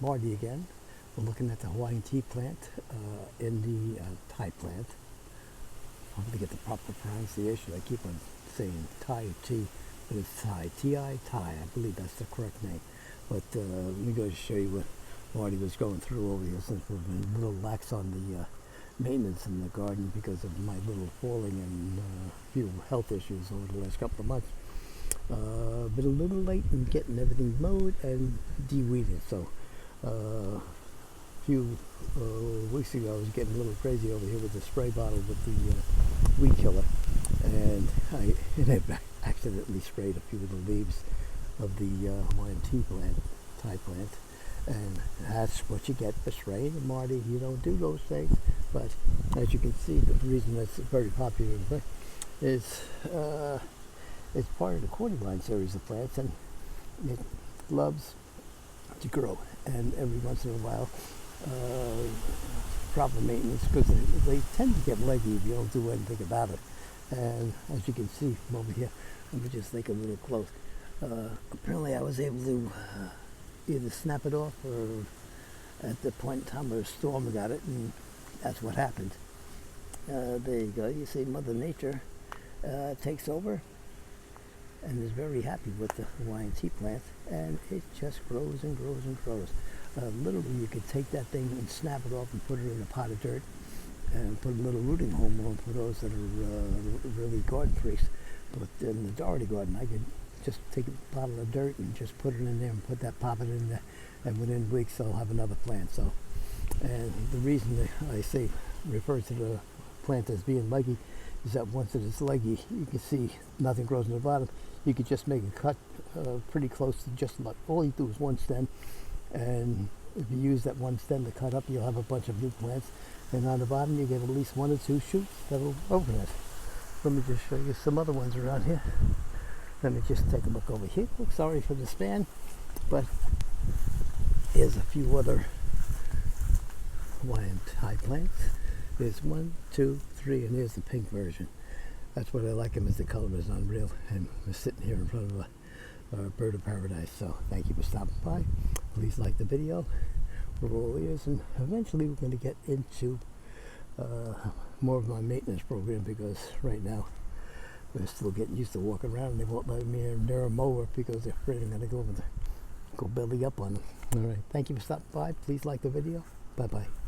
Marty again. We're looking at the Hawaiian Ti plant in the Ti plant. I'm going to get the proper pronunciation. I keep on saying Ti or T, but it's Ti. T-I, Ti. I believe that's the correct name. But let me go to show you what Marty was going through over here, since we've been a little lax on the maintenance in the garden because of my little falling and a few health issues over the last couple of months. Been a little late in getting everything mowed and de-weeded, so a few weeks ago I was getting a little crazy over here with the spray bottle with the weed killer, and I accidentally sprayed a few of the leaves of the Hawaiian Ti plant, and that's what you get for spraying. And Marty, you don't do those things, but as you can see, the reason that's very popular is it's part of the Cordyline series of plants, and it loves to grow. And every once in a while, proper maintenance, because they tend to get leggy if you don't do anything about it. And as you can see from over here, let me just take a little close. Apparently I was able to either snap it off, or at the point in time where a storm got it, and that's what happened. There you go. You see Mother Nature takes over and is very happy with the Hawaiian Ti plant, and it just grows and grows and grows. Literally, you could take that thing and snap it off and put it in a pot of dirt and put a little rooting home on for those that are really garden freaks. But in the Dougherty Garden, I could just take a bottle of dirt and just put it in there and pop it in there, and within weeks I'll have another plant. So, and the reason that I say refer to the plant as being leggy is that once it is leggy, you can see nothing grows in the bottom. You could just make a cut pretty close to just about, all you do is one stem, and if you use that one stem to cut up, you'll have a bunch of new plants, and on the bottom you get at least 1 or 2 shoots that'll open it. Let me just show you some other ones around here. Let me just take a look over here. Sorry for the span, but here's a few other Hawaiian Ti plants. There's 1, 2, 3, and here's the pink version. That's what I like them, is the color is unreal, and we're sitting here in front of a bird of paradise. So thank you for stopping by. Please like the video. We're all ears, and eventually we're going to get into more of my maintenance program, because right now we're still getting used to walking around, and they won't let me near a mower because they're afraid I'm going to go belly up on them. All right, thank you for stopping by. Please like the video. Bye-bye.